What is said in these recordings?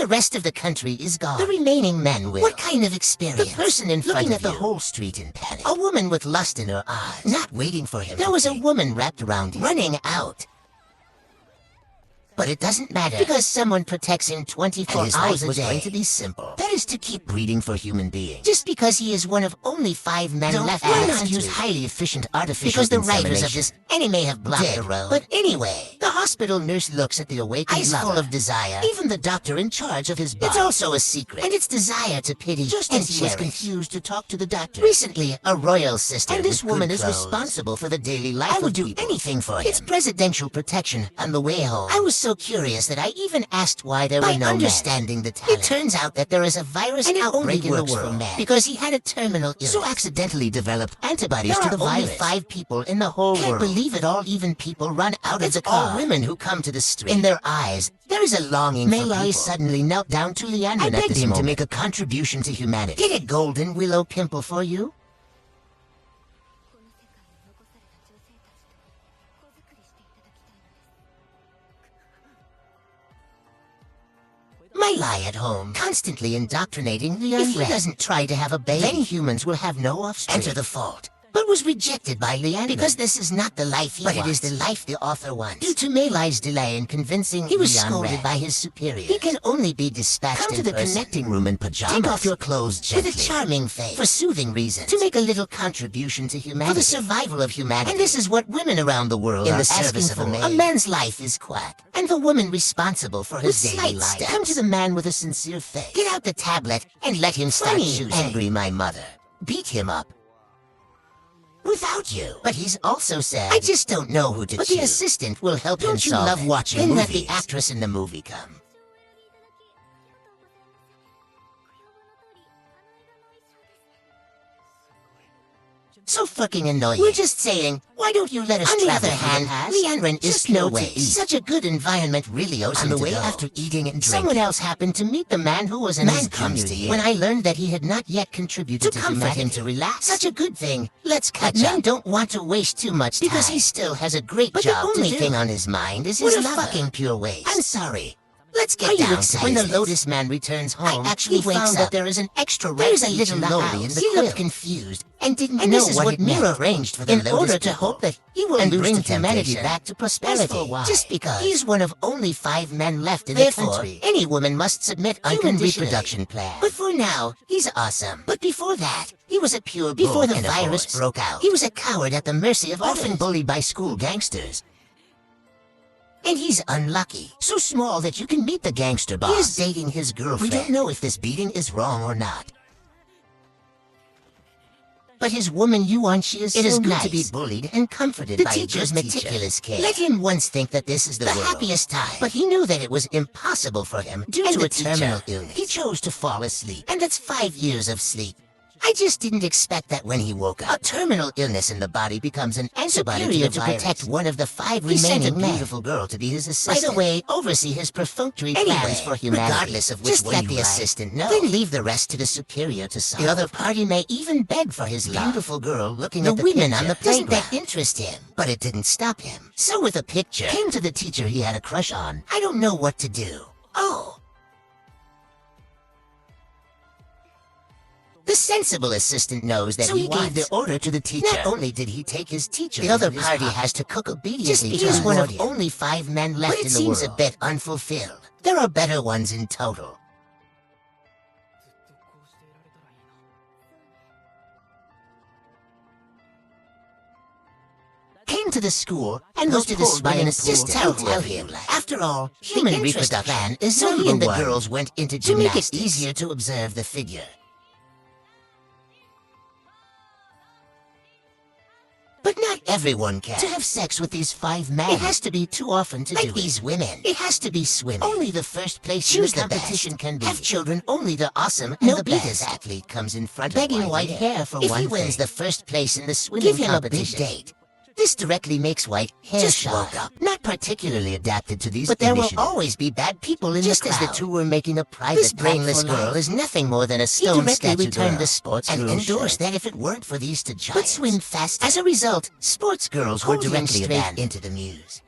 the rest of the country is gone, the remaining men will. What kind of experience? The person in front of you, looking at the whole street in panic. A woman with lust in her eyes, not waiting for him. There was a woman wrapped around him, running out. But it doesn't matter, because someone protects him 24 hours a day. Going to be simple. That is to keep breeding for human beings. Just because he is one of only 5 men left, why not use highly efficient artificial insemination? Because the writers of this anime have blocked the road. But anyway, the hospital nurse looks at the awakened lover, full of desire. Even the doctor in charge of his body. It's also a secret, and it's desire to pity, just as he was confused to talk to the doctor. Recently, a royal sister, and this woman is responsible for the daily life of people. I would do anything for him. It's presidential protection on the way home. I was so curious that I even asked why there were no understanding the talent. It turns out that there is a virus outbreak in the world because he had a terminal illness, so accidentally developed antibodies to the virus. Only 5 people in the whole world. Can't believe it, all even people run out of the car. All women who come to the street. In their eyes, there is a longing for people. Suddenly knelt down to Leandrin and begged him to make a contribution to humanity. Get a golden willow pimple for you? My lie at home, constantly indoctrinating Leandrin. If he doesn't try to have a baby, then humans will have no offspring. Enter the fault. But was rejected by Leandrin because this is not the life he wants. But it is the life the author wants. Due to Meili's delay in convincing he was scolded by his superior. He can only be dispatched Come to the connecting room in pajamas. Take off your clothes gently. With a charming face. For soothing reasons. To make a little contribution to humanity. For the survival of humanity. And this is what women around the world in the service of a man. A man's life is quack. And the woman responsible for his daily life. Come to the man with a sincere face. Get out the tablet and let him start shooting. Angry my mother. Beat him up. Without you. But he's also sad. I just don't know who to choose. But the assistant will help him solve it. Don't you love watching movies? Then let the actress in the movie come. So fucking annoying. We're just saying, why don't you let us travel? On the other hand, Leandrin is no way. Such a good environment really owes him to go. On the way after eating and drinking, someone else happened to meet the man who was in his junior when I learned that he had not yet contributed to comfort him to relax. Such a good thing. Let's catch up. Men don't want to waste too much time. Because he still has a great job to do. But the only thing on his mind is his lover. Fucking pure waste. I'm sorry. Let's get down to when the Lotus Man returns home. I actually found that there is an extra red. There's a little lolly in the quill. He looked confused and didn't know what it meant. Arranged for the in order to hope that he will bring humanity back to prosperity. Just because he's one of only 5 men left in the country. Any woman must submit human reproduction plan. But for now, he's awesome. But before that, he was a pure bull. Before the virus broke out, he was a coward at the mercy of often bullied by school gangsters. And he's unlucky. So small that you can meet the gangster boss. He is dating his girlfriend. We don't know if this beating is wrong or not. But his woman Yuan, she is it is good to be bullied and comforted by teacher's meticulous care. Let him once think that this is the happiest time. But he knew that it was impossible for him due to a terminal illness. He chose to fall asleep. And that's 5 years of sleep. I just didn't expect that when he woke up. A terminal illness in the body becomes an antibody to protect one of the 5 remaining men. Beautiful girl to be his assistant. By the way, oversee his perfunctory plans for humanity. Regardless of which just let the assistant know. Then leave the rest to the superior to solve. The other party may even beg for his beautiful girl looking at the women on the playground. Doesn't that interest him? But it didn't stop him. So with a picture, came to the teacher he had a crush on. I don't know what to do. Oh. The sensible assistant knows that he gave the order to the teacher. Not only did he take his teacher, the other party has to cook obediently. He is one of only 5 men left in the world. But it seems a bit unfulfilled. There are better ones in total. Came to the school and was told by an assistant to tell him. After all, human reproduction plan is only when the girls went into gymnastics to make it easier to observe the figure. But not everyone can. To have sex with these 5 men, it has to be too often to do it. Like these women, it has to be swimming. Only the first place in the competition can be. Have children, only the awesome and the best athlete comes in front of begging white hair for one thing. If he wins the first place in the swimming competition, give him a big date. This directly makes white hair just woke up. Not particularly adapted to these conditions. But there will always be bad people in the crowd. Just as the two were making a private this brainless girl is nothing more than a stone statue returned the sports and endorsed that if it weren't for these two giants would swim fast. As a result, sports girls were directly abandoned into the muse.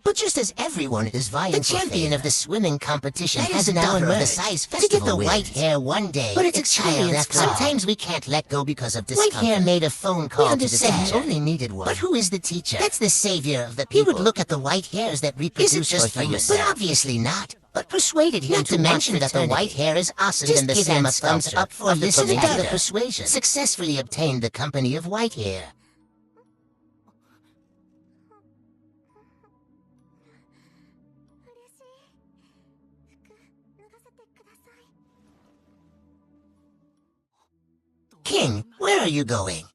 But just as everyone is vying the champion of the swimming competition has an hour of the size festival to get the white hair one day. But it's experience. Sometimes we can't let go because of discomfort. White hair made a phone call to the teacher. Only needed one. But who is the teacher? That's the savior of the people. He would look at the white hairs that reproduce just for yourself. But obviously not. But persuaded him to mention that the white hair is awesome. Just give him a thumbs up for listening to the persuasion. Successfully obtained the company of white hair. King, where are you going?